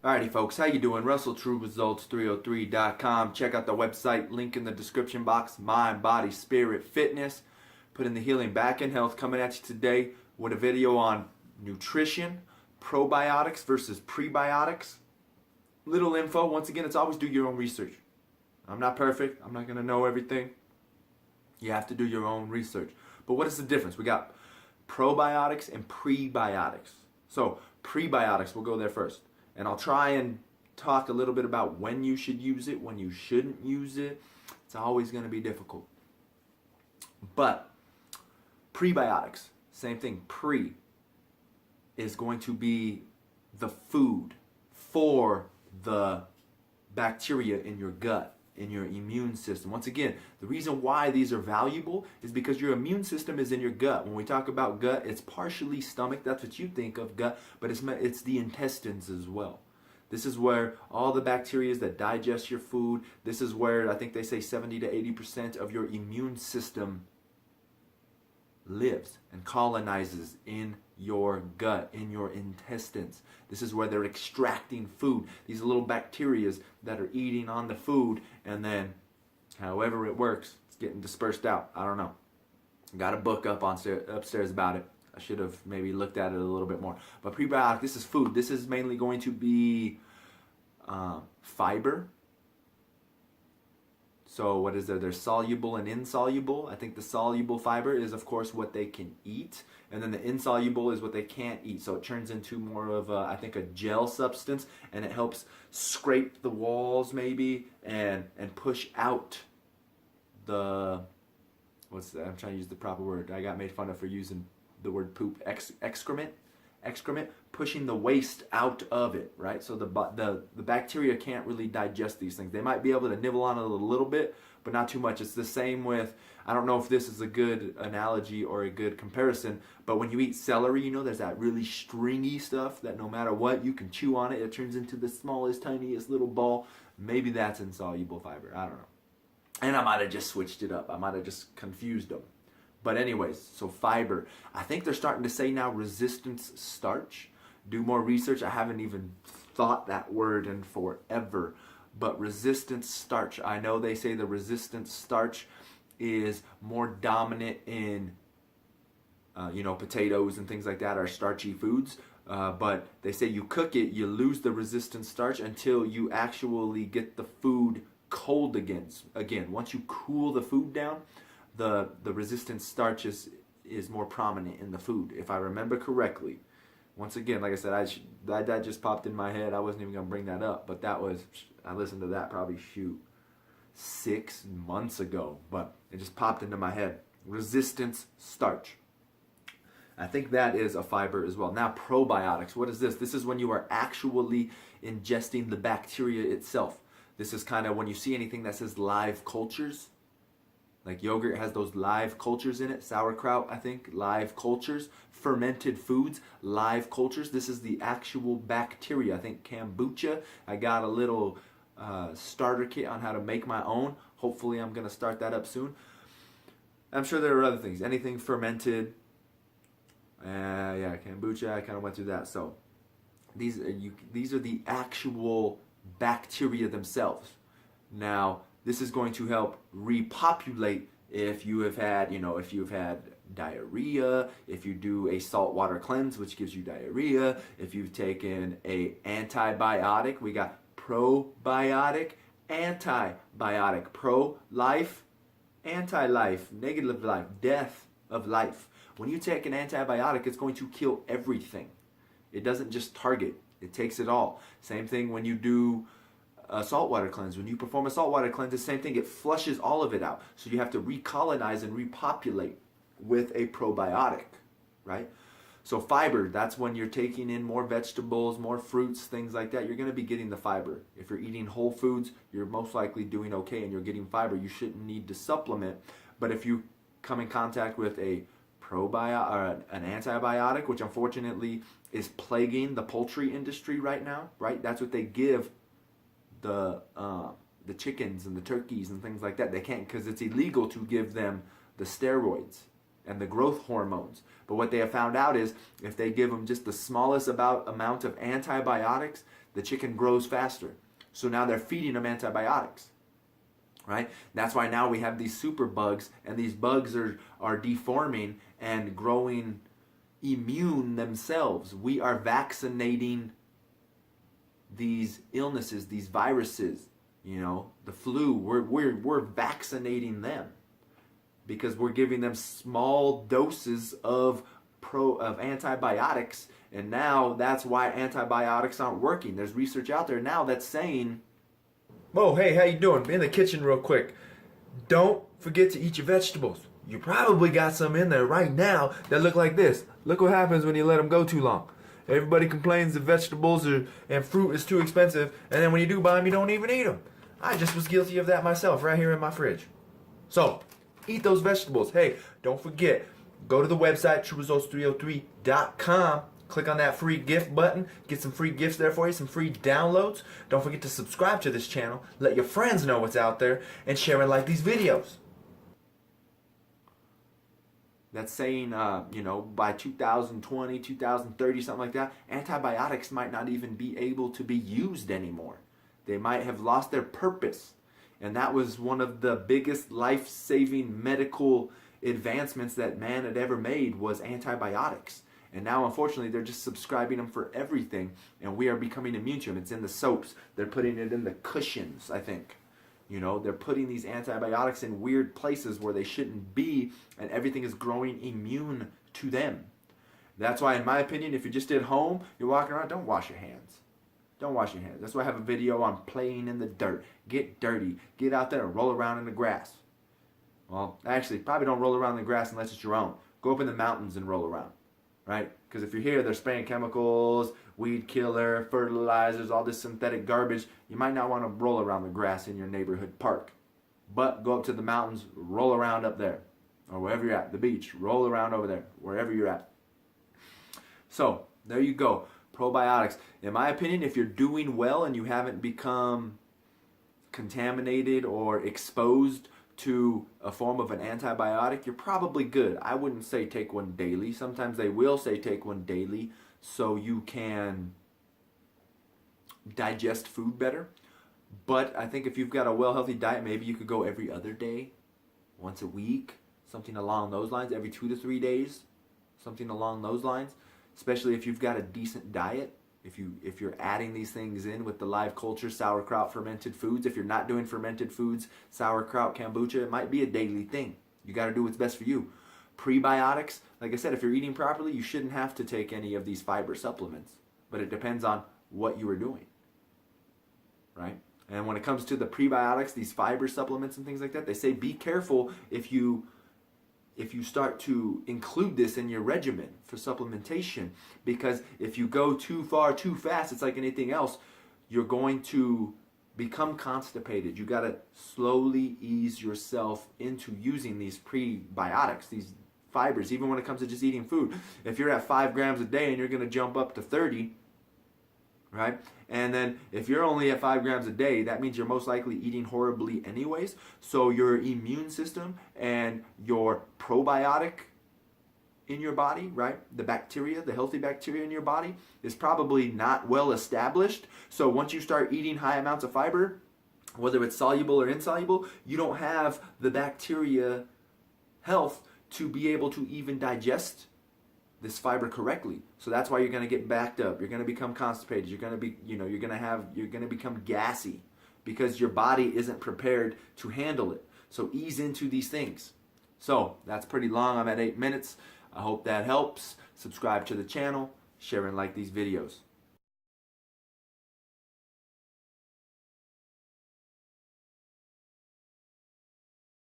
Alrighty folks, how you doing? RussellTrueResults303.com. Check out the website, link in the description box. Mind, body, spirit, fitness. Putting the healing back in health. Coming at you today with a video on nutrition, probiotics versus prebiotics. Little info. Once again, it's always do your own research. I'm not perfect. I'm not going to know everything. You have to do your own research. But what is the difference? We got probiotics and prebiotics. So prebiotics, we'll go there first. And I'll try and talk a little bit about when you should use it, when you shouldn't use it. It's always going to be difficult. But prebiotics, same thing. Pre is going to be the food for the bacteria in your gut, in your immune system. Once again, the reason why these are valuable is because your immune system is in your gut. When we talk about gut, it's partially stomach. That's what you think of gut, but it's the intestines as well. This is where all the bacteria that digest your food, this is where I think they say 70 to 80% of your immune system lives and colonizes in your gut, in your intestines. This is where they're extracting food. These little bacteria that are eating on the food, and then however it works, it's getting dispersed out. I don't know. Got a book upstairs about it. I should have maybe looked at it a little bit more. But prebiotic, this is food. This is mainly going to be fiber. So what is there? There's soluble and insoluble. I think the soluble fiber is, of course, what they can eat. And then the insoluble is what they can't eat. So it turns into more of, I think, a gel substance. And it helps scrape the walls, maybe, and push out the, what's that? I'm trying to use the proper word. I got made fun of for using the word poop. Excrement, pushing the waste out of it, right? So the bacteria can't really digest these things. They might be able to nibble on it a little bit, but not too much. It's the same with, I don't know if this is a good analogy or a good comparison, but when you eat celery, you know, there's that really stringy stuff that no matter what, you can chew on it. It turns into the smallest, tiniest little ball. Maybe that's insoluble fiber. I don't know. And I might have just switched it up. I might have just confused them. But anyways, so fiber. I think they're starting to say now resistance starch. Do more research. I haven't even thought that word in forever. But resistance starch. I know they say the resistance starch is more dominant in, potatoes and things like that are starchy foods. But they say you cook it, you lose the resistance starch until you actually get the food cold again. Once you cool the food down, the resistant starch is more prominent in the food, if I remember correctly. Once again, like I said, that just popped in my head. I wasn't even going to bring that up, but I listened to that probably 6 months ago, but it just popped into my head. Resistance starch. I think that is a fiber as well. Now probiotics, what is this? This is when you are actually ingesting the bacteria itself. This is kind of when you see anything that says live cultures. Like yogurt has those live cultures in it. Sauerkraut, I think, live cultures. Fermented foods, live cultures. This is the actual bacteria. I think kombucha. I got a little starter kit on how to make my own. Hopefully I'm going to start that up soon. I'm sure there are other things. Anything fermented. Kombucha. I kind of went through that. So these are the actual bacteria themselves. Now, this is going to help repopulate if you have had, diarrhea, if you do a saltwater cleanse, which gives you diarrhea, if you've taken a antibiotic. We got probiotic, antibiotic, pro-life, anti-life, negative life, death of life. When you take an antibiotic, it's going to kill everything. It doesn't just target, it takes it all. Same thing when you do a saltwater cleanse. When you perform a saltwater cleanse, the same thing. It flushes all of it out. So you have to recolonize and repopulate with a probiotic, right? So fiber, that's when you're taking in more vegetables, more fruits, things like that. You're going to be getting the fiber. If you're eating whole foods, you're most likely doing okay and you're getting fiber. You shouldn't need to supplement. But if you come in contact with a probiotic or an antibiotic, which unfortunately is plaguing the poultry industry right now, right? That's what they give the chickens and the turkeys and things like that. They can't, because it's illegal to give them the steroids and the growth hormones. But what they have found out is if they give them just the smallest amount of antibiotics, The chicken grows faster. So now they're feeding them antibiotics. Right? That's why now we have these super bugs, and these bugs are deforming and growing immune themselves. We are vaccinating these illnesses, these viruses, the flu. We're vaccinating them because we're giving them small doses of antibiotics, and now that's why antibiotics aren't working. There's research out there now that's saying, "Whoa, hey, how you doing? Be in the kitchen real quick. Don't forget to eat your vegetables. You probably got some in there right now that look like this. Look what happens when you let them go too long. Everybody complains that vegetables and fruit is too expensive, and then when you do buy them, you don't even eat them. I just was guilty of that myself right here in my fridge. So, eat those vegetables. Hey, don't forget, go to the website, trueresults303.com. Click on that free gift button. Get some free gifts there for you, some free downloads. Don't forget to subscribe to this channel. Let your friends know what's out there, and share and like these videos." That's saying, by 2020, 2030, something like that, antibiotics might not even be able to be used anymore. They might have lost their purpose. And that was one of the biggest life-saving medical advancements that man had ever made, was antibiotics. And now, unfortunately, they're just subscribing them for everything, and we are becoming immune to them. It's in the soaps. They're putting it in the cushions, I think. They're putting these antibiotics in weird places where they shouldn't be, and everything is growing immune to them. That's why, in my opinion, if you're just at home, you're walking around, don't wash your hands. Don't wash your hands. That's why I have a video on playing in the dirt. Get dirty. Get out there and roll around in the grass. Well, actually, probably don't roll around in the grass unless it's your own. Go up in the mountains and roll around. Right? Because if you're here, they're spraying chemicals, weed killer, fertilizers, all this synthetic garbage. You might not want to roll around the grass in your neighborhood park. But go up to the mountains, roll around up there. Or wherever you're at, the beach, roll around over there, wherever you're at. So, there you go. Probiotics. In my opinion, if you're doing well and you haven't become contaminated or exposed to a form of an antibiotic, you're probably good. I wouldn't say take one daily. Sometimes they will say take one daily so you can digest food better. But I think if you've got a well-healthy diet, maybe you could go every other day, once a week, something along those lines, every 2 to 3 days, something along those lines. Especially if you've got a decent diet. If you're adding these things in with the live culture, sauerkraut, fermented foods. If you're not doing fermented foods, sauerkraut, kombucha, it might be a daily thing. You got to do what's best for you. Prebiotics, like I said, if you're eating properly, you shouldn't have to take any of these fiber supplements. But it depends on what you are doing. Right? And when it comes to the prebiotics, these fiber supplements and things like that, they say be careful if you start to include this in your regimen for supplementation, because if you go too far too fast, it's like anything else, you're going to become constipated. You got to slowly ease yourself into using these prebiotics, these fibers, even when it comes to just eating food. If you're at 5 grams a day and you're going to jump up to 30, right? And then if you're only at 5 grams a day, that means you're most likely eating horribly anyways. So your immune system and your probiotic in your body, right? The bacteria, the healthy bacteria in your body is probably not well established. So once you start eating high amounts of fiber, whether it's soluble or insoluble, you don't have the bacteria health to be able to even digest this fiber correctly. So that's why you're going to get backed up. You're going to become constipated. You're going to be, you're going to become gassy because your body isn't prepared to handle it. So ease into these things. So that's pretty long. I'm at 8 minutes. I hope that helps. Subscribe to the channel, share and like these videos.